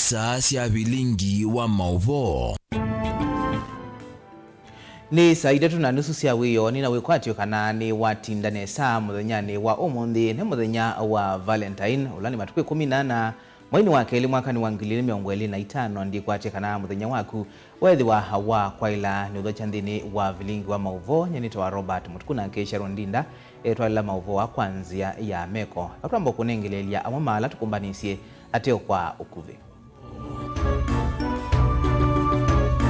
saa cia bilingi wa mauvo ni saa 3:30 cia wiyoni na wikwatio kana ni watindane saa muthenyani wa umuthi ni muthenya wa Valentine ulani matuku 18 mwezi wa keli mwakani wa 2025 ndi kwatie kana muthenya waku wethi wa hawa kwaila ni uthocha nthini wa vilingi wa mauvo nyenito wa Robert Mutukuna ke Sharon Ndinda etwala mauvo wa kwanzia ya meko atambo kunengelelia amwe mala tukumbanisie ateo kwa ukuvi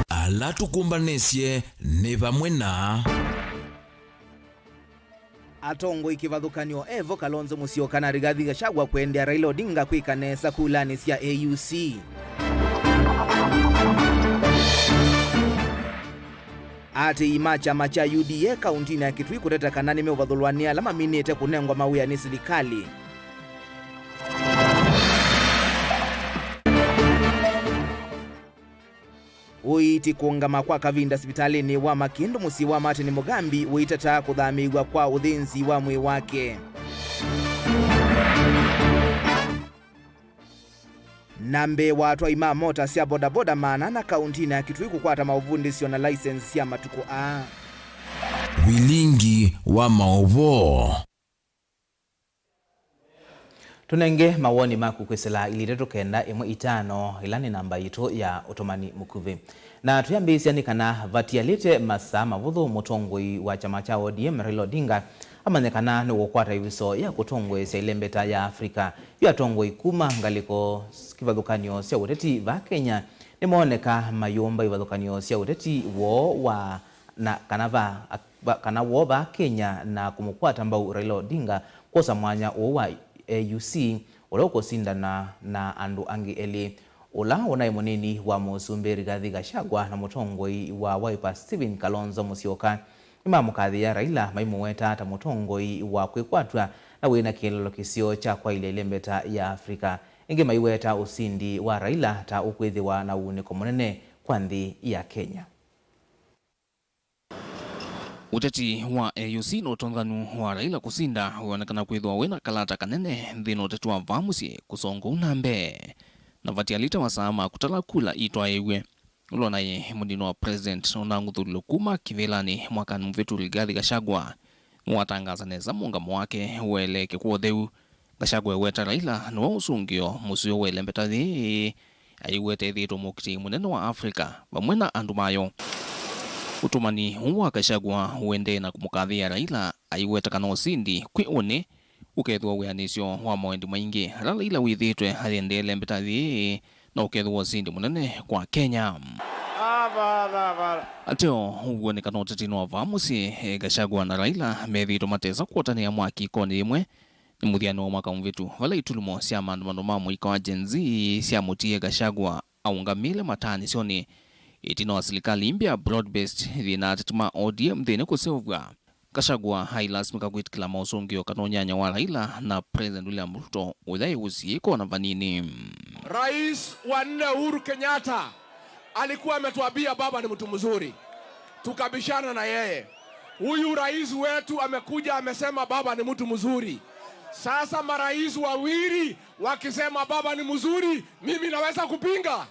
ala tukumbanesie ni vamwe na atongo ikivathukanio Evo Kalonzo Musyoka na Rigathi Gachagua kwendea Raila Odinga kwikanesa kulani cia AUC. Ati ima chama cha UDA kaunti ya Kitui kuteta kana nimevathulwania alama minite kunengwa mawia ni serikali. Uiti kuungama kwa kavinda hospitalini wa Makindu musi wa Martin Mugambi uitata kuthamigwa kwa uthinzi wa mwi wake. Nambe watu ima mota cia bodaboda maana na kaunti ya Kitui kukwata mauvundi sio na license ya matuku a vilingi wa mauvo. Tunenge mawoni maku kwesela ilireto kenda imwe itano ilani namba ito ya utomani mukuvi. Na tuyambisia ni kana vatialite masa mavuthu mutongoi wa chama cha ODM Raila Odinga amanyekana ni wokwata iwiso ya kutongwe sia ilembeta ya Afrika yu atongoi kuma ngaliko kivathukanio sia uteti va Kenya ni moneka mayumba ivathukanio sia uteti wo wa na kana wo va Kenya na kumukwata mbau Raila Odinga kosa mwanya wa AUC uloko sindana na andu angi eli ula unai munini wa Musumbi Rigathi Gachagua na mutongoi wa Wiper Stephen Kalonzo Musyoka imamukathia Raila maimuweta ata mutongoi wa kwikwatwa na wina kielelo kisio cha kwa ile lembeta ya Afrika ingi maiweta usindi wa Raila ta ukwithiwa na uniko munene kwa nthi ya Kenya. Uteti wa AUC no utonthanu wa Raila kusinda uonekana kwithwa wina kalata kanene nthini uteti wa vamusi kusongo unambe na vatialita wasama kutala kula itwa ewe ulonaye mundino wa president unanguthulilo kuma kivilani mwakani mvitu Rigathi Gachagua mwatangaza neza muungamo wake ueleke kwa theu Gachagua weta Raila nuwa usungio musio welembeta thi aiwete thito mukiti munene wa Afrika vamwena andu mayo utumani wa Gachagua uende na kumukathia Raila aiweta kana usindi kwi une ukethwa wianisyo wa mawendi maingi Raila withitwe haliendele mbetathi na ukethwa usindi munene kwa Kenya. Ateo uonekana utetino wa vamusi Gachagua na Raila methito mateza kuotania mwaki ikoni imwe ni muthiano wa mwaka mvitu vala itulumo cia maandamano ma mwika wa Gen Z cia mutie Gachagua aungamile matani sioni itino wa serikali imbia broad-based thina atetuma ODM thine kusevwa Gachagua hailasmika kwitikila mausungio kanonyanya wa Raila na President William Ruto udhai usiiko na vanini. Rais wa nne Uhuru Kenyatta alikuwa ametuambia baba ni mtu mzuri, tukabishana na yeye. Huyu rais wetu amekuja amesema baba ni mtu mzuri. Sasa marais wawili wakisema baba ni mzuri, mimi naweza kupinga?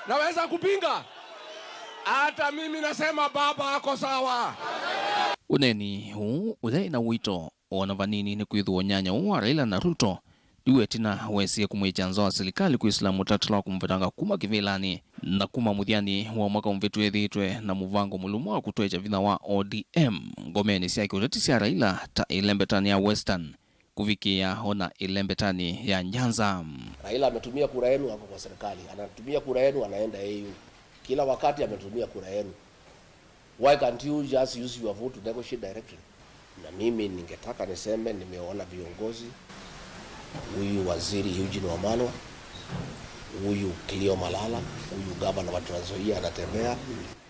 Naweza kupinga? Hata mimi nasema baba ako sawa. Uneni huu udhai na wito ona vanini ni kwithwa nyanya wa Raila na Ruto diwe tina wesie kumwichanzo wa serikali kuislamu tatala kumvetanga kuma kivilani na kuma muthiani wa mwaka mvitu ethitwe na muvango mulumu wa kutwecha vina wa ODM ngomeni cia kiuteti cia Raila ta ilembetani ya Western kuvikia ona ilembetani ya Nyanza. Raila ametumia kura yenu hapo kwa serikali, anatumia kura yenu anaenda AU. Kila wakati ametumia kura yenu. Why can't you just use your vote to negotiate directly? Na mimi ningetaka niseme nimeona viongozi, huyu waziri Eugene Wamalwa, huyu Cleo Malala, huyu gavana wa Trans Nzoia anatembea.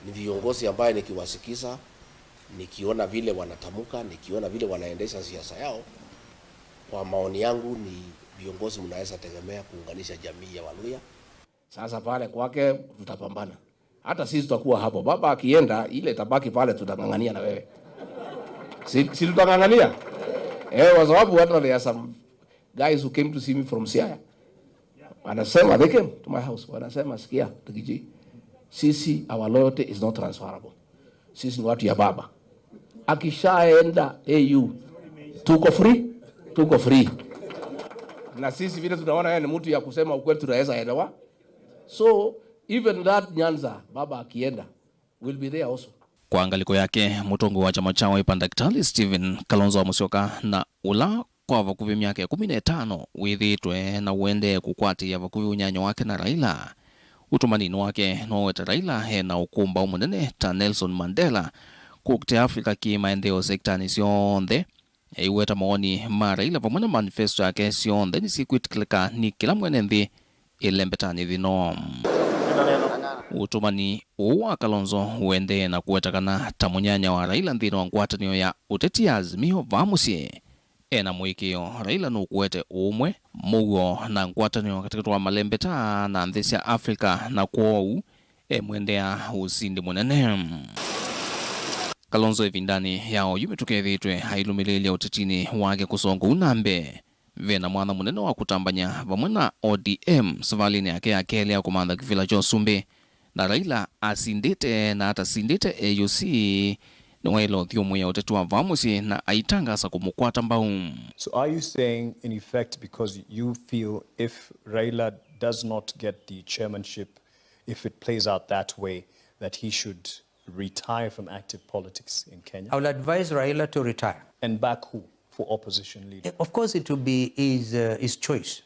Ni viongozi ambaye nikiwasikiza, nikiona vile wanatamuka, nikiona vile wanaendesha siasa yao, kwa maoni yangu ni viongozi mnaweza tegemea kuunganisha jamii ya Waluhya. Sasa pale kwake tutapambana. Hata sisi tutakuwa hapo. Baba akienda ile tabaki pale tutangangania na wewe. Si tutangangania? Kwa sababu hata there are some guys who came to see me from Siaya. Wanasema, they came to my house, wanasema, sikia Rigiji, sisi our loyalty is not transferable. Sisi ni watu ya baba. Akishaenda AU tuko free. Na sisi vile tunaona yeye ni mtu ya kusema ukweli, tunaweza elewa. So even that Nyanza baba akienda will be there also. Kwa angaliko yake mutongo wa chama chao Wiper Daktari Stephen Kalonzo Musyoka na ula kwa vakuvi miaka 15 withitwe na uende kukwati ya vakuvi unyanyo wake na Raila. Utumanini wake no weta Raila hena ukumba umunene ta Nelson Mandela kukte Afrika ki maendeo sektani sionthe iweta maoni ma Raila pamoja manifesto yake sionthe ni sikwitikilika ni kila mwene nthi ilembetani thino. Utumani uwa Kalonzo uende na kuwetakana tamunyanya wa Raila nthino ngwatanio ya uteti Azimio vamusie ena mwikio Raila nukuwete umwe mugo na ngwatanio katika tuwa malembeta na nthi cia Afrika na kuou mwendea usindi munene. Kalonzo evindani yao yumetukethitwe hailumililia utetini wake kusonga unambe vena mwana munene wa kutambanya vamwe na ODM savalini yake ya kele ya kumanda kivila Josumbi na Raila asindite na atasindite AUC niwailo thiumu ya uteti wa vamusi na aitangasa kumukwata mbau. So are you saying in effect because you feel if Raila does not get the chairmanship, if it plays out that way, that he should retire from active politics in Kenya? I will advise Raila to retire. And back who for opposition leader? Of course, it will be his choice.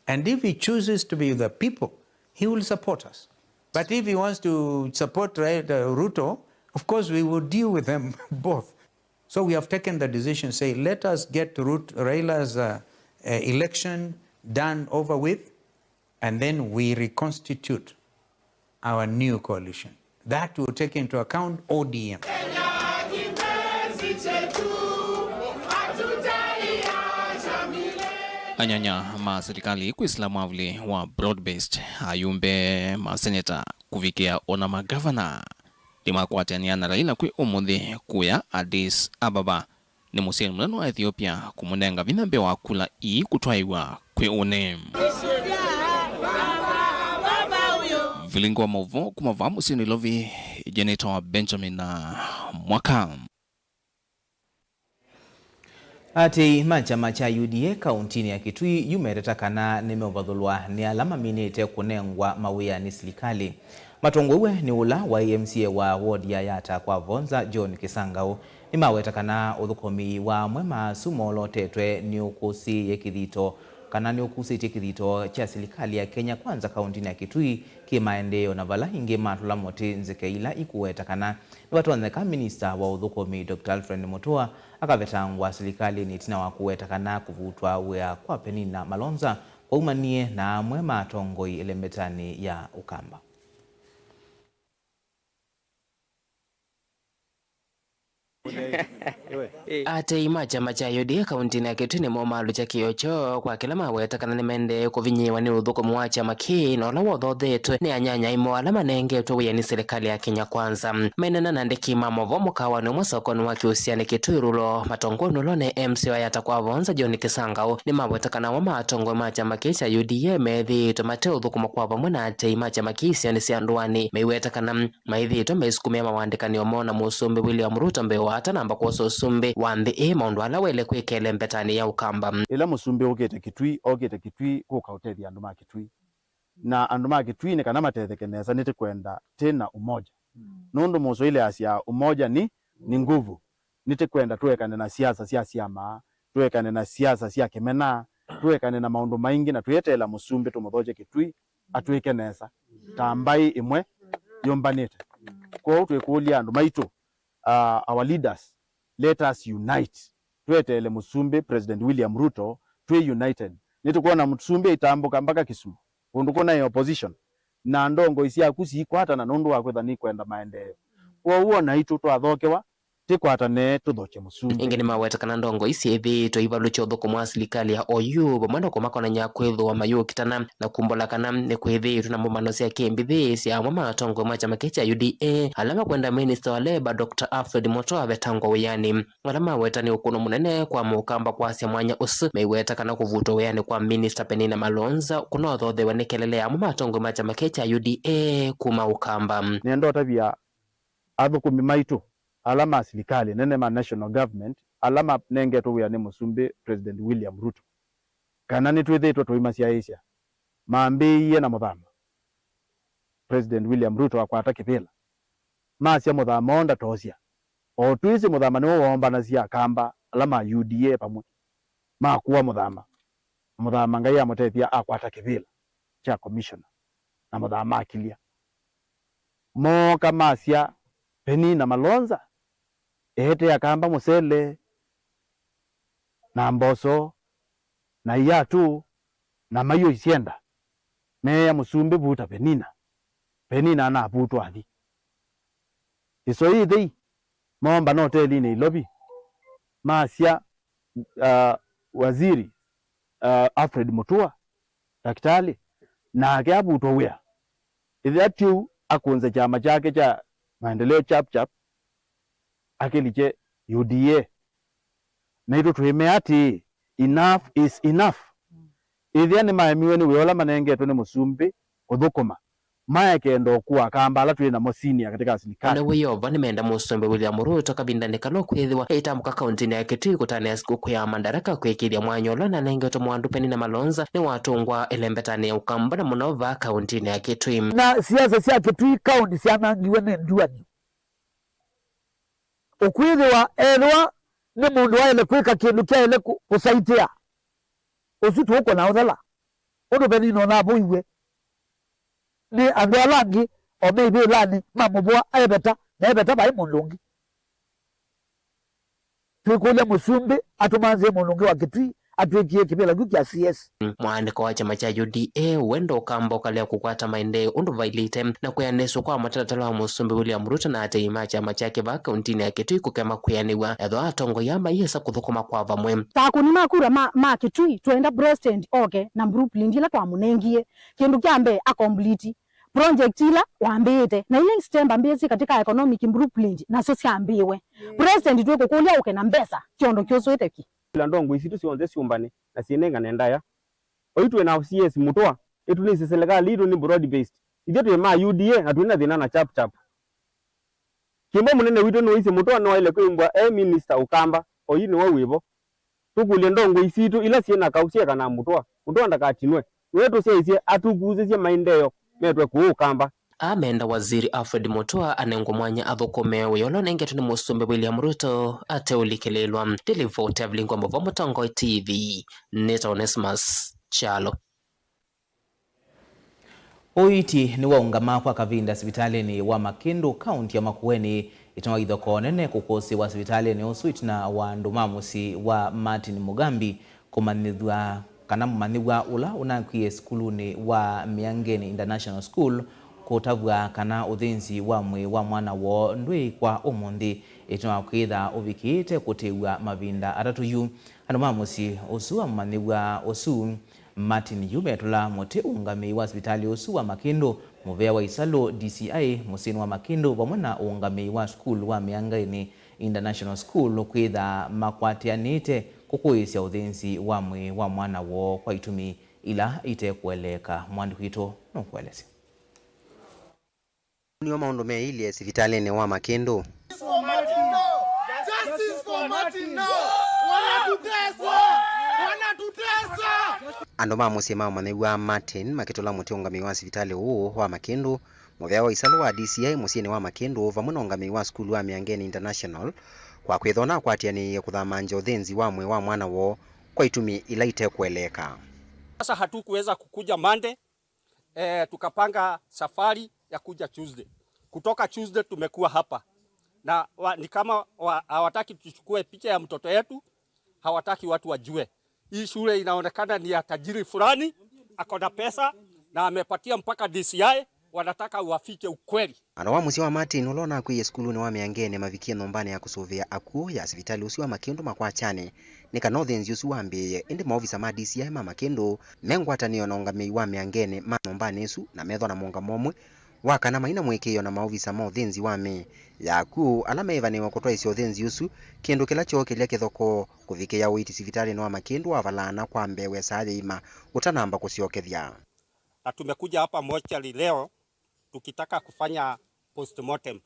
And if he chooses to be the people, he will support us. But if he wants to support Ruto, of course, we will deal with them both. So we have taken the decision, say, let us get Raila's election done over with, and then we reconstitute our new coalition. That will take into account ODM. Anyanya ma serikali kuislamu avli wa broad-based ayumbe ma seneta kuvikia ona magavana lima kuatiania Raila kwi umuthi kuya Addis Ababa ni musieni munene wa Ethiopia kumunenga vinambe wa kula ii kutwaiwa kwi une vilingo wa mauvo kumava musieni lovi jeneta wa Benjamin na Mwaka. Ati chama cha UDA kauntini ya Kitui yumeretakana nimeuvadhulwa ni alama minite kunengwa mawia ni serikali. Matongwewe ni ula wa MCA wa ward ya Yata kwa Vonza John Kisangau ni mawetakana uthukomi wa mwema sumolo tetwe ni ukusi yekithito kana ni ukusi yekithito cha serikali ya Kenya Kwanza kauntini ya Kitui kimaendeo na vala ingi matula moti nzikeila ikuwetakana ni watoneka minister wa uthukomi Dr. Alfred Mutua akavetangwa serikali ni tina wa kuwetakana kuvutwa wea kwa Penina Malonza kwa umanie na mwema tongoi elembetani ya Ukamba. Ate ima chama cha UDA kauntini ya Kitui ni momalu cha kiocho kwa kila mawetakana ni mende kuvinyiwa ni uthukumu wa chama kii na ola wothodhetwe ni anyanya imo ala manengetwe wia ni serikali ya Kenya Kwanza. Menena na ndiki mamovo mukawa ni mwasokoni wa kiusiani Kitui rulo matongoni ulone MC wa Yata kwa Vonza John Kisangau ni mawetakana wa matongwe ma chama kii cha UDA methito mate uthukumu kwa vamwe na ate ima chama kii siani sianduani meiwetakana maithito meisukumia mawandikani omona musumbi William Ruto mbewata namba kwa usumbi wandhi maundu ala wele kwikele mbetani ya Ukamba. Ila musumbi ogete Kitui kukautethia andu ma Kitui na andu ma Kitui ni kana matethekeneza niti kwenda tena umoja nundu muso ile asia umoja ni nguvu niti kwenda tuwekane na siasa cia ciama tuwekane na siasa cia kimena tuwekane na maundu maingi na tuyetela musumbi tumuthoje Kitui atwikeneza tambai imwe yombanite kwa twikulia andu maitu our leaders, let us unite. Tuetele musumbi President William Ruto tuwe united. Nitukuona musumbi itambuka mpaka Kisumu. Undukuna ya opposition. Na ndongo isi akusi iko hata na nundu wakwetha ni kwenda maendeleo. Kwa huo na itu twathokewa tikwatane tuthoche Musumbi ingeni mawetakana ndongo isi ithitwo ivalucha uthukumu wa serikali ya OU vamwe kumakonanya kwithwa mayukitana na kumbolakana ni kwithitwe na mumano cia kimbithi cia amwe matongo ma chama cha UDA alama kwenda Minister wa Labour Dr. Alfred Mutua vetangwa wiyani alama wetani ukuno munene kwa mukamba kwa cia mwanya usu meiwetakana kuvutwa wiyani kwa Minister Penina Malonza kunothothewe ni kelele ya amwe matongo ma chama cha UDA kuma ukamba nendo tabia athukumi maitu alama serikali nene ma national government alama nengeto wiyani Musumbi President William Ruto kana ni twithitwe twimacia Asia maambiie na muthama President William Ruto akwata kipila macia muthama onda tosia o twisi muthama ni wombana cia kamba alama UDA pamwe makuwa muthama ngai amutethia akwata kipila cha commissioner na muthama akilia moka macia Penina Malonza ete akamba musele na mboso na iyatu na mayo isienda meya Musumbi vuta Penina na vutwa athi iso ithi momba no hoteli ni lobby macia waziri Alfred Mutua daktari na akavutwa wia ithi atiu akunze chama chake cha maendeleo chap akiliche UDA na ito twime ati enough is enough ithi ni maemiwe ni wiola manengetwe ni Musumbi uthukuma maya kendo kuwa kambala twina mo senior katika serikali na wiyova ni menda Musumbi William Ruto kabindani kano kwithwa itamuka kaunti ya Kitui kutania siku ya mandaraka kwikiria mwanyolo na nengeto mwandu Penina Malonza ni watungwa elembetani ya ukamba na munova kaunti ya Kitui na siasa cia Kitui kaunti cia nangiwe ni nduani ukwithwa ethwa ni mundu waile kwika kindu kia ile kusaitia usitu uko na uthala undu Penina na buiwe ni andu alangi o maybe lani mamubwa ebeta na ebeta bai mulungi twikule Musumbi atumanze mulungi wa Kitui atwikie kibela gukia CS mwandiko wa chama cha UDA wendo ukamba ukalia kukwata maendeleo undu vailite na kuyaneswa kwa matatatala wa Musumbi William Ruto na ateima chama chake va kaunti ya Kitui kukema kuyaniwa etho atongo ya maiyesa kuthukuma kwa vamwe takuni makura ma Kitui twenda President oke na Brooklyn ila kwa munengie kindu kiambe a complete project ila wambite na ile stemba mbezi katika economic improvement na social ambiwe President twe kukulia uke na mbesa kiondo kyosweteki ila ndongo isitu sionze siumbane na sinenga nendaya oitwe na CS Mutua etu ni serikali itu ni broad based ithe ma UDA atuna thina na chap kimbo munene witu no ise Mutua no ile kwimbwa minister ukamba oyini wa wibo tukulie ndongo isitu ila siena kausia kana Mutua ndakatinwe wetu siesie atuguzisie maendeleo metwe kuukamba amenda waziri Alfred Mutua anengo mwanya athukumewe yolo nengetu ni Musumbi William Ruto ateulikelelwa delivote avlingwa mbovo Mutongo TV Neta Onesmus Chalo Oiti ni waungama kwa kavinda sipitalini wa Makindu kaunti ya Makueni itamagitho konene kukosi wa sipitalini uswit na wa ndumamusi wa Martin Mugambi kumanithwa kana mumanithwa ula unakwie skuluni wa Miangeni International School kutavwa kana uthinzi wa mwe wa mwana wo ndwi kwa umundi itwa kwitha uvikite kutiwa mavinda atatu yu andumamusi usu wa mumanithwa usu Martin Yumetula muti ungami wa hospitali usu wa Makindu muvea wa Isalo DCI musini wa Makindu vamwe ungami wa school wa Miangeni International School kwitha makwatianite kukuisya uthinzi wa mwe wa mwana wo kwa itumi ila itekueleka mwandiku ito nukueleza ni maundu meili hospitalini wa Makindu andu mamusima manegwa Martin makitola muti ungami wa hospitali huu wa Makindu muvea wa Isalo wa DCI musini wa Makindu vamwe na ungami wa school wa Miangeni International kwa kwithona kwatiani kuthamanja uthinzi wa mwe wa mwana wo kwa itumi ila itekueleka. Sasa hatukuweza kukuja Monday, tukapanga safari ya kuja Tuesday. Kutoka Tuesday tumekuwa hapa na ni kama hawataki tuchukue picha ya mtoto yetu, hawataki watu wajue. Hii shule inaonekana ni ya tajiri fulani, ako na pesa na amepatia mpaka DCI wanataka uwafiche ukweli. Ano wa musi wa Martin ulona akwiye skulu ni wa miangene mavikie nombane ya kusovea akuo ya sivitali usi wa Makindu makwachane nika northern usi wa mbeye indi maofisa ma DCI ma Makindu mengwatanio na ungami wa miangene ma nombane isu na metho na monga momwe wakana maina mwekeyo na maofisa ma uthenzi wa me ya akuo alama evaniwa kutwa isi uthenzi usu kindu kila choke lia kithoko kuvike ya uiti sivitali ni wa Makindu wa valana kwa mbewe saade ima utanamba kusiokethia. Na tumekuja hapa mochari leo tukitaka kufanya postmortem.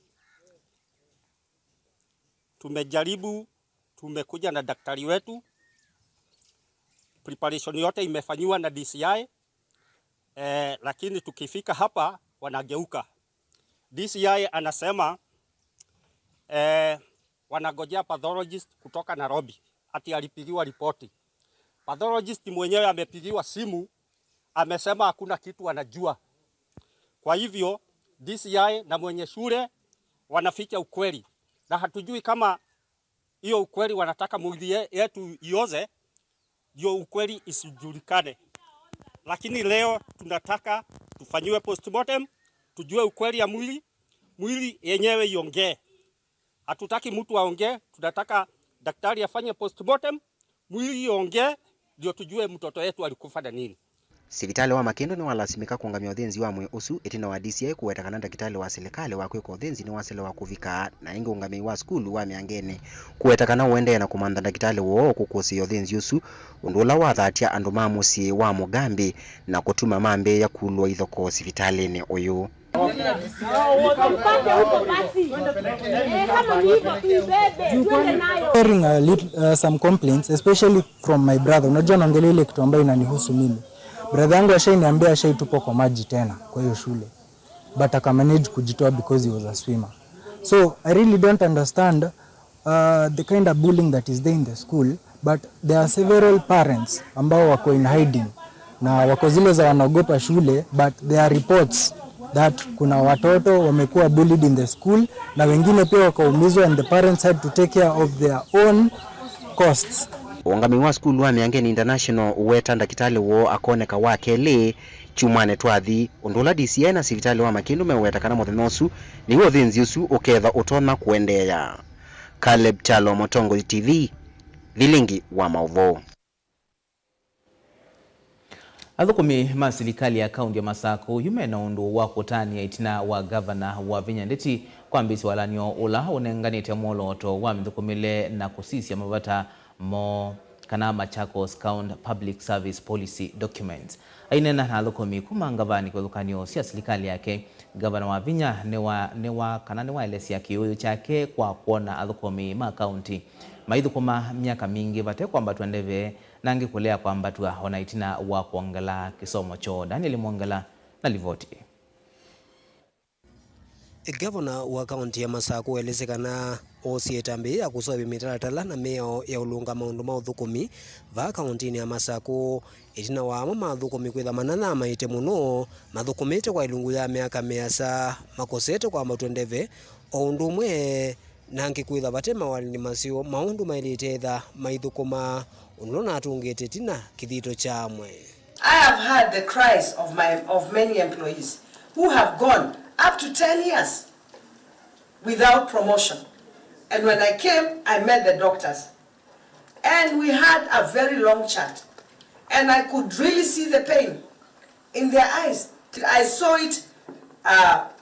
Tumejaribu, tumekuja na daktari wetu, preparation yote imefanywa na DCI, lakini tukifika hapa wanageuka. DCI anasema wanagojea pathologist kutoka Nairobi, ati alipigiwa ripoti. Pathologist mwenyewe amepigiwa simu, amesema hakuna kitu anajua. Kwa hivyo DCI na mwenye shule wanaficha ukweli, na hatujui kama hiyo ukweli wanataka mwili yetu ioze ndio ukweli isijulikane. Lakini leo tunataka tufanyiwe postmortem, tujue ukweli ya mwili yenyewe iongee. Hatutaki mtu aongee, tunataka daktari afanye postmortem, mwili iongee ndio tujue mtoto wetu alikufa na nini. Sivitali wa Makindu ni walasimika kuungamia uthenzi wa mwe usu itina wa DCI kuwetakana ndakitali wa serikali wa kweka uthenzi ni wasele wa kuvika na ingi ungami wa skulu wa miangene kuwetakana uende na kumanda ndakitali woo kukusi uthenzi usu undula wa dhatia andu mamusi wa Mugambi na kutuma mambe ya kulwa ithoko sivitali ni uyu. Hearing some complaints especially from my brother. Unajua naongelea ile kitu ambayo inanihusu mimi. Brother yangu ashainiambia ashaitupa kwa maji tena kwa hiyo shule. But akamanage kujitoa because he was a swimmer. So I really don't understand the kind of bullying that is there in the school, but there are several parents ambao wako in hiding na wako zile za wanaogopa shule, but there are reports that kuna watoto wamekuwa bullied in the school na wengine pia wakaumizwa and the parents had to take care of their own costs. Ungami wa skulu wa Miangeni International uweta ndakitali wo akoneka wakele chumane twathi undula DCI na sivitali wa Makindu meweta kana mothenosu ni wo thinzi usu uketha utona kuendeya. Caleb Chalo, Motongo TV, Vilingi wa Mauvo. Athukumi ma serikali ya kaunti ya Masako yumena undu wa kutania itina wa governor wa Vinya Ndeti kwambisi walanio ula unenganite moloto wa mithukumile na kusisia mavata mo kana Machakos County Public Service Policy Documents. Ainena na athukumi kumangavani kwa thukanio sia serikali yake governor wa Vinya newa elesia kiuyu chake kwa kuona athukumi ma county maithukuma miaka mingi vate kwamba tuendeve nangi kulea kwamba tuahona itina wa kuongela kisomo cho. Daniel Mwongela na livoti. Governor wa kaunti ya Masako elezekana osietambe ya kusobi mitaratala na meo ya ulunga maundu maudhukumi va kaunti ya Masako itina wa maudhukumi kwitha manana maite muno madhukumite kwa ilungu ya miaka measa makosete kwa matwendeve oundu mwe nangi kwitha batema walini masio maundu mailitetha maithukuma unlona atungete tina kithito chamwe. I have heard the cries of many employees who have gone up to 10 years without promotion. And when I came, I met the doctors. And we had a very long chat. And I could really see the pain in their eyes. I saw it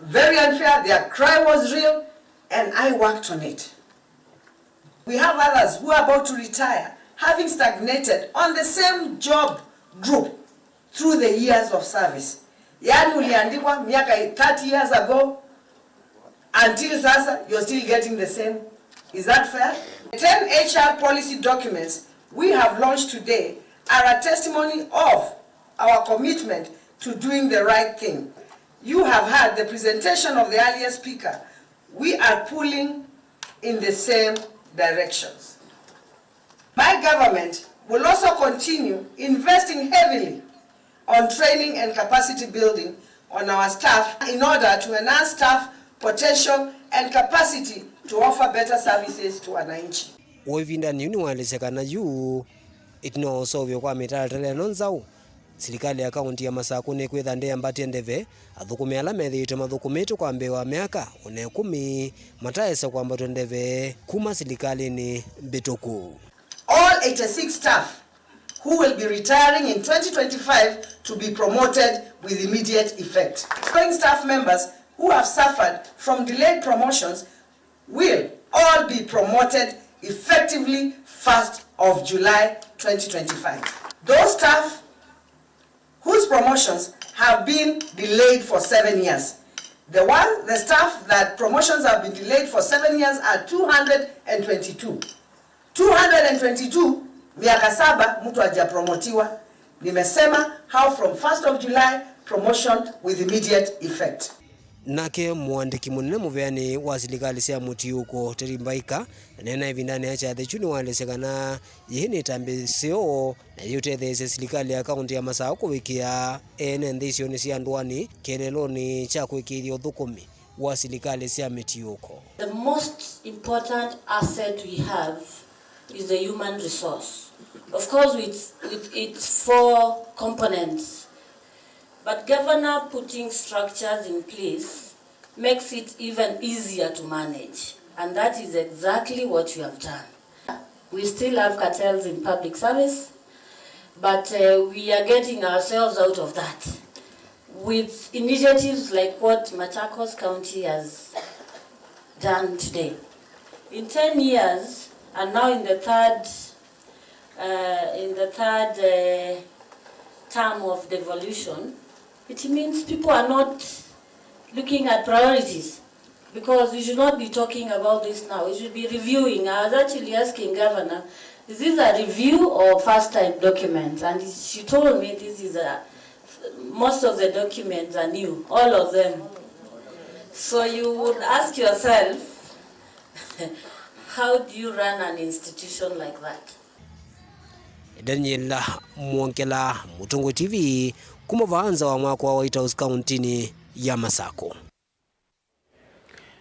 very unfair. Their cry was real. And I worked on it. We have others who are about to retire, having stagnated on the same job group through the years of service. Yani uliandikwa miaka 30 years ago until sasa you're still getting the same. Is that fair? The 10 HR policy documents we have launched today are a testimony of our commitment to doing the right thing. You have heard the presentation of the earlier speaker. We are pulling in the same directions. My government will also continue investing heavily on training and capacity building on our staff in order to enhance staff potential and capacity to offer better services to wananchi. Wovinda ni walesekana yu itno sovyo kwa mitaratale nonzau Serikali ya kaunti ya Masako ni kwitha ndeyambatie ndeve athukumi ala methite mathukumite kwa mbee wa miaka 10 mataesa kwambatwa ndeve kuma serikalini mbituku. All 86 staff who will be retiring in 2025 to be promoted with immediate effect. Following staff members who have suffered from delayed promotions will all be promoted effectively 1st of July 2025. Those staff whose promotions have been delayed for 7 years. The staff that promotions have been delayed for 7 years are 222. 222 miaka 7 mtu hajapromotiwa. Nimesema how from 1st of July promotion with immediate effect. Nake mwandiki munene muveani wa serikali cia mutiuko Terimbaika nena ivindani acha thechuni walesekana yihini tambisio na yutethese serikali ya kaunti ya Masako kuwikia ene ndisio ni cia ndwani keleloni cha kwikiria uthukumi wa serikali cia mitiuko. The most important asset we have is the human resource. Of course with its 4 components. But governor putting structures in place makes it even easier to manage. And that is exactly what we have done. We still have cartels in public service, but we are getting ourselves out of that with initiatives like what Machakos County has done today. In 10 years, and now in the third term of devolution, it means people are not looking at priorities, because we should not be talking about this now. We should be reviewing. I was actually asking Governor, is this a review or first-time documents? And she told me this is most of the documents are new, all of them. So you would ask yourself, how do you run an institution like that? Daniela Mwankela, Mutungu TV, kumovanza wa mwako wa White House County ya Masako.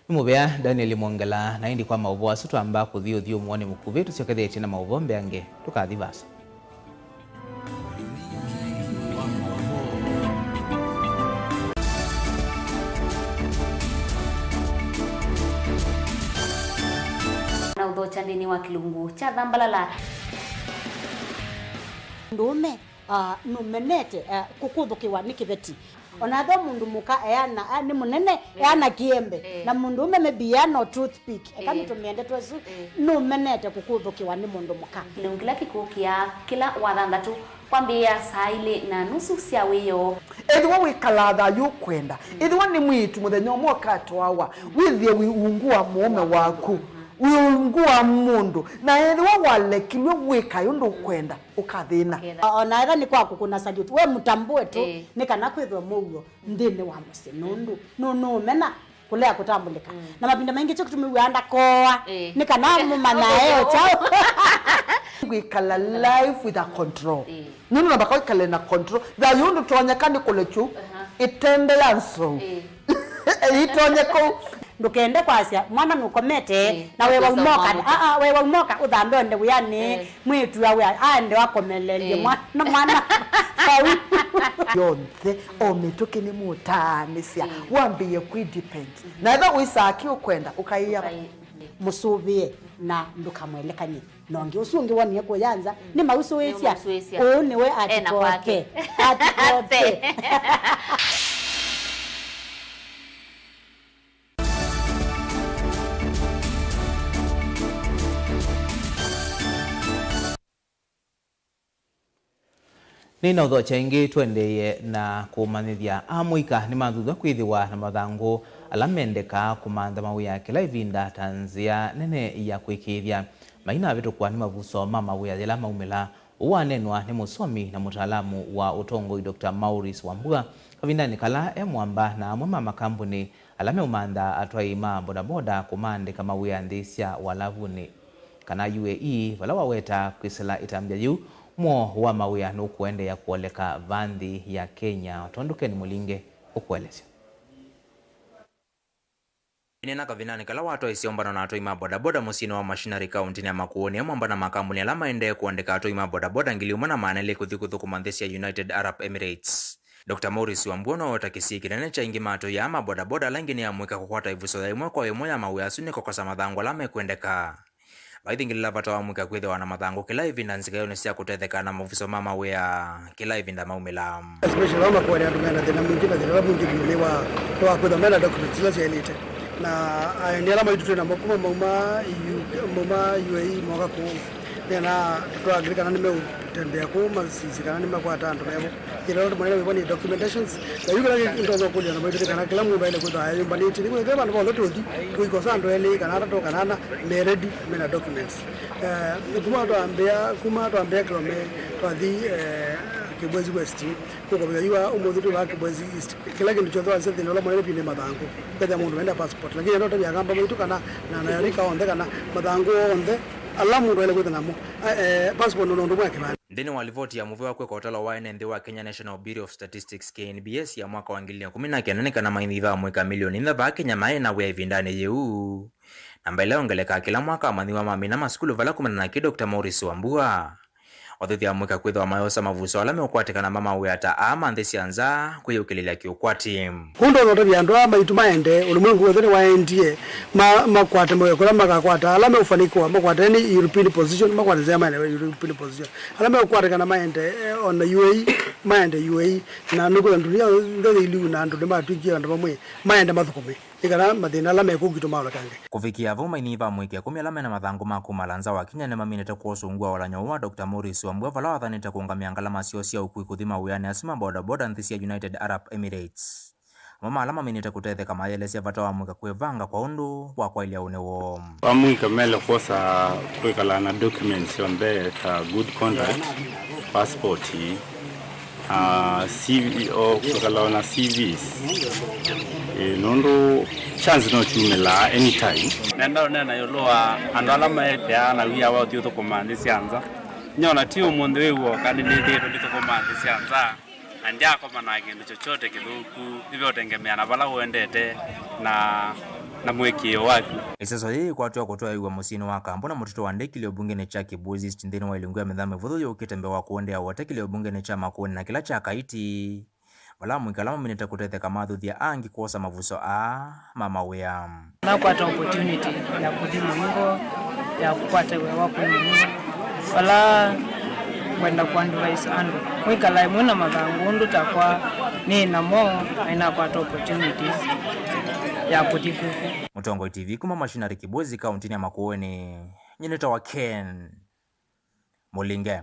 Mubea Daniel Mwangala na indi kwa mauvo asutu amba kuthio muone mukuve tusiokethia china mauvo mbeange tukathivasa. Na udhocha ndini wa kilungu cha Dhambalala. Ndume numenete kukuthukiwa ni kiveti onatho mundu muka eana ni munene eana kiembe na mundu ume mebia no toothpick ekani tumiende twesu numenete kukuthukiwa ni mundu muka lungila kikukia kila wathandatu kwambia saa 2:30 cia wiyo ethwa wikalatha yukwenda ethwa ni mwitu muthenya umwe katwawa withie wiungua mume waku wiungua mundu na ethwa walekilwe wika yundu kwenda ukathina ona ega ni kwaku kuna salute we mutambue tu ni kana kwithwa muguo ndini wa musinundu no mena kulea kutambulika na mabinda mengi cyo kutumiwanda koa ni kana mumana eo chao wikala life with a control nunu na bakao ikale na control da yundu tonyekani kulechu itende yanso itonyeko ndukende kwasia mwana nukomete na wewe umoka wewe umoka uthambe nde yani mwitu yawe ande wakomelelie mwana yonthe ometoke ni mutanisia wambie kwidepend na ndo uisaki ukwenda ukaiya musubie na ndukamwelekanye nongi usungi woni ko yanza ni mausu wesia one we atikoke atikoke Nina udhocha ingi tuendeye na kumanithia amuika ni mathutha kwithiwa na mathangu alamendeka kumantha mawia kila ivinda tanzia nene ya kwikithia maina vitukwa ni mavuso mawia yala maumila uwanenwa ni musomi na mutaalamu wa utongoi Dr. Maurice Wambua kavindani kala mwamba na amwe makambuni alame umantha atwaima bodaboda kumandika mawia ndisya walavuni kana UAE wala waweta kwisela itambia yu mo wa mawia nukuende ya kuoleka vandhi ya Kenya. Tonduke ni mulinge ukuelezea. Inena kavinani kala watu isiombana na atoi mabodaboda musini wa Machinery County ya Makueni amwamba na makamuni alama ende kuandika atoi mabodaboda ngiliumana maanele kuthikuthu kumanthesi ya United Arab Emirates. Dr. Maurice Wambuono watakisi kinene cha ingi mato ya mabodaboda langini ya mwika kukwata ivuso ya imwe kwa imwe ya mauyasu ni kokosa mathangu alama kuendeka. Baithi ngilila vata wa mwika kwithe wana mathangu kila ivinda nzikayo siya kutetheka na mavuso mama wea kila ivinda maumila. Especially wama kwa ya tumena dhina mwingine nilewa toa kudhamela documents ila siya elite. Na ni alama itu tena mokuma mauma UAE mwaka kuu. Na tuwa agrika nani meu tembea kuma sisi kana nime kwa tanto nebo kila ndo mwana wiboni documentations na yuko lagi ndo kuja na mwe kana kila mwe baile kwa hayo mbali chini kwa kama ndo todi kuiko sando ele kana to kana me ready mena documents kuma to ambia kilome twathi Kibwezi West kuko kwa yuwa umudhutu wa Kibwezi East kila kindu chotho asete nolo mwana pinde mathangu pesa mundu wenda passport lakini ndo tabia kamba mwitu kana na yarika onde kana mathangu onde alamu ndo ile kwenda namo passport ndo ndo mwake bana ndeni walivoti ya muvi wa kweka utala wa NND wa Kenya National Bureau of Statistics KNBS ya mwaka wa 2019 kana maithiva mweka milioni ndha Kenya mae na we vindane yeu namba ile ongeleka kila mwaka mathiwa mamina maskulu vala kumana na Dr. Maurice Wambua wathithi ya mweka kwitha wa mayosa mavuso alame ukwatikana mama we ata ama nthesi anza kuyukililia kiukwati hundo ndo tabia ndo ama itumaende ulimwengu wethene waendie makwate moyo kula makakwata alame ufanikwa makwate ni European position makwate zema ni European position alame ukwatikana maende on the UAE maende UAE na nuko ndunia ndo ilu na ndo matwikia ndo pamwe maende mathukumi ikana mathina alame kugituma kange kufikia vuma iniva mweke 10 alame na mathangu makumalanza wa Kenya ne maminete kuosungwa walanyo wa Dr. Maurice Wambua vala wathanite kuungamia ngalama siosia ukuikuthima uyane asima bodaboda nthisi ya United Arab Emirates. Mama alama minite kutetheka mayelesia vata wa mwika kwevanga kwa undu wa kwa ilia unewo. Wa mwika mele kosa kwekala na documents on there good conduct, passport, CV o kwekala na CVs. Nondo chance no chumela anytime. Nenda onena yoloa andalama epea na wia wa tiyo komande sianza. Nyona tiyo monde wewo kandi ndeto ndito komande sianza. Andia kwa managendo chochote kidogo hivyo tengemea na bala uendete na mwekio wake. Iseso hii kwa tuwa kutoa iwa musini waka mbona mtoto wa ndeki lio bunge ne cha Kibwezi stindeni wa ilungu ya medhame vudhu yu ukitembe wa kuende ya wateki lio bunge ne cha Makueni na kila cha kaiti wala mwikalama minita kutetheka madhuthi ya angi kuosa mavuso mama wea na kuata opportunity ya kudimu ingo ya kukwata wewa kwenye wala kwenda kuandvise andu mwikala mwina mathangundu takwa ni namo aina kuata opportunities ya kutikuku. Mutongoi TV kuma Machinery Kibwezi kauntini ya Makueni nyineta wa Ken Mulinge.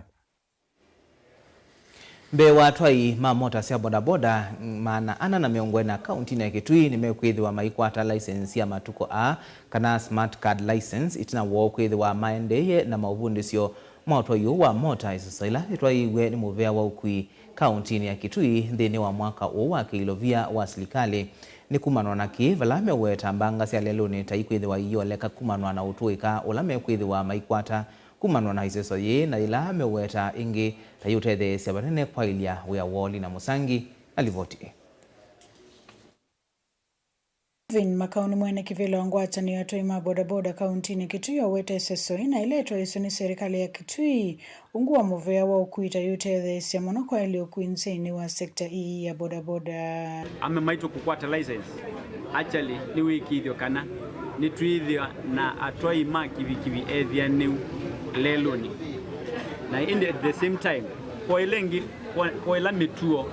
Mbe watwai mamota sia bodaboda maana ana na miongwena kauntini ya Kitui nimekwithi wa maikwata license ya matuko kana smart card license itina wo kwithi wa maendeye na mauvundi sio moto yu wa mota isaila itwaiwe ni muvea wa ukui kauntini ya Kitui nthini wa mwaka wa kilovia wa serikali ni kumanwa na kivalame weta mbanga sia lelo ni taikwithe wa iyo leka kumanwa na utuika ulame kwithi wa maikwata kumanwa na iseso ye na ila meweta ingi tayuthethe sia banene kwa ilia wea woli na Musangi alivoti. Vin makauni mwene kivile wangwata ni watoi mabodaboda kauntini Kitui waweta iseso ina ileto iso ni serikali ya Kitui unguwa muvea wa ukuita yuthethe sia mono kwa ili ukuinzini wa sekta hii ya bodaboda. Ame maito kukwata license actually ni wiki hivyo kana ni tuithio na atoi kivi ethia new leloni na in at the same time kwa ila mituo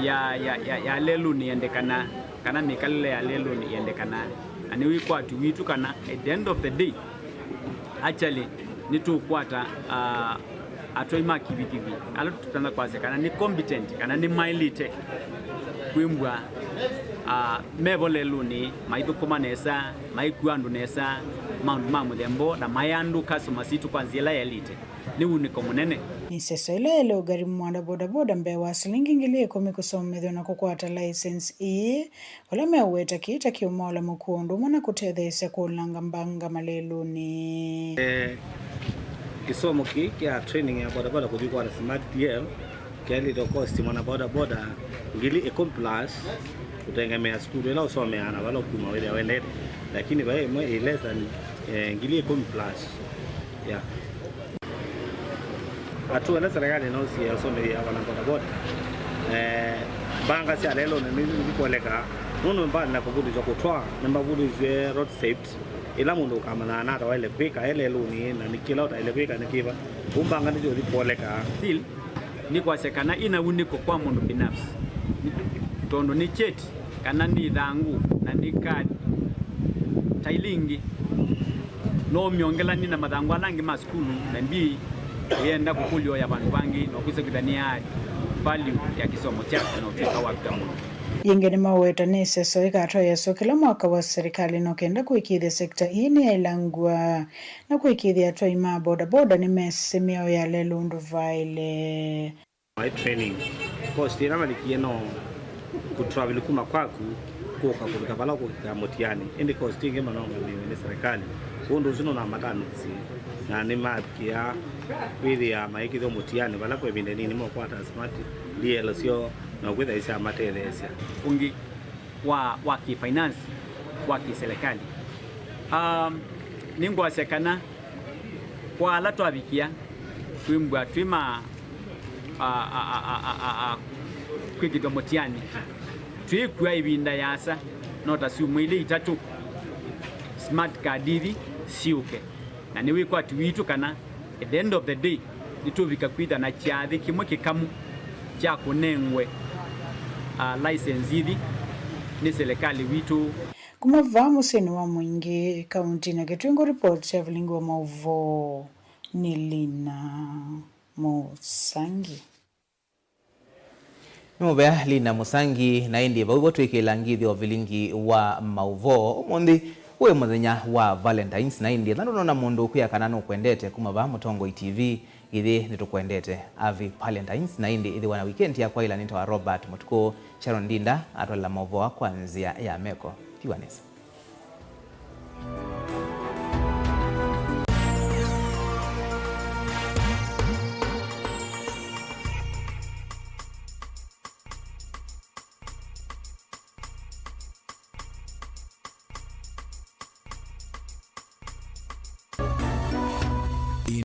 ya leloni yendekana kana mikalile ya leloni yendekana ani wikwatu witu kana at the end of the day actually ni tukwata atoi kivi alo tutanda kwase kana ni competent kana ni mailite kwimbwa mebo leluni maithukuma nesa maikuandu nesa mamuthembo na mayandu customer situ kwanzia ya elite ni uniko munene ni sesa ile ugarimu mwanda bodaboda mbe wa silingi ngili 10 kusomethio na kukwata license wala meweta kita kiumola mukundu mwana kutethesya kulanga mbanga maleluni kisomo kia training ya bodaboda kujikwa na smart DL kali do cost mwana bodaboda ngili plus kutengemea skulu ila usomeana wala kuma wale wendete lakini bae mwe less than ngili 10 plus yeah atu wala serikali no si usome ya wana boda banga sia lelo na mimi nikuoleka nono mbali na kubudu za kutwa namba budu je road safety ila mundu kama na nata wale peka ele luni na nikila uta ele peka nikiva umbanga ndizo lipoleka still ni kwa sekana ina uniko kwa mundu binafsi tondo ni cheti kana ni dhangu na ni kadi tailingi no miongela ni na madhangu alangi maskulu na mbi yenda kukulio ya bantu bangi no kusekudania value ya kisomo chake na uteka wakati muno yingine maweta ni seso ikato yeso kila mwaka wa serikali no kenda kuikithia sekta hii ni ilangwa na kuikithia atoi ma boda boda ni mesemeo ya lelundu vaile my training cost ina malikie no kutravel kuma kwaku kuoka kulika bala kwa motiani ende cost inge manonga ni serikali undo zino na matano si na ni makia wili ya maiki do motiani bala kwa binde nini mo kwa smart lielo sio na kwenda isa materialisia ungi wa ki finance wa ki serikali ningwa sekana kwa lato abikia twimbwa twima kwikido motiani twikwa ibinda yasa nota si mwili itatu smart card siuke na niwe kwa twitu kana at the end of the day nitubika kwida na chathi kimwe kikamu cha kunengwe license hivi ni serikali witu kumava museni wa mwingi kaunti na Kitui. Report ya Vilingi wa Mauvo ni Lina Musangi. Mubea Lina Musangi na indi baugo twekelangithi wa Vilingi wa Mauvo umundi uwe muthenya wa Valentines na indi thano na mundu kuya kana no kwendete kumava Mutongo TV ithi nitukwendete avi Valentines na indi ithi wana weekend ya kwa ila nito wa Robert Mutuko Sharon Dinda atwala Mauvo wa kwanzia ya meko Tiwanesa.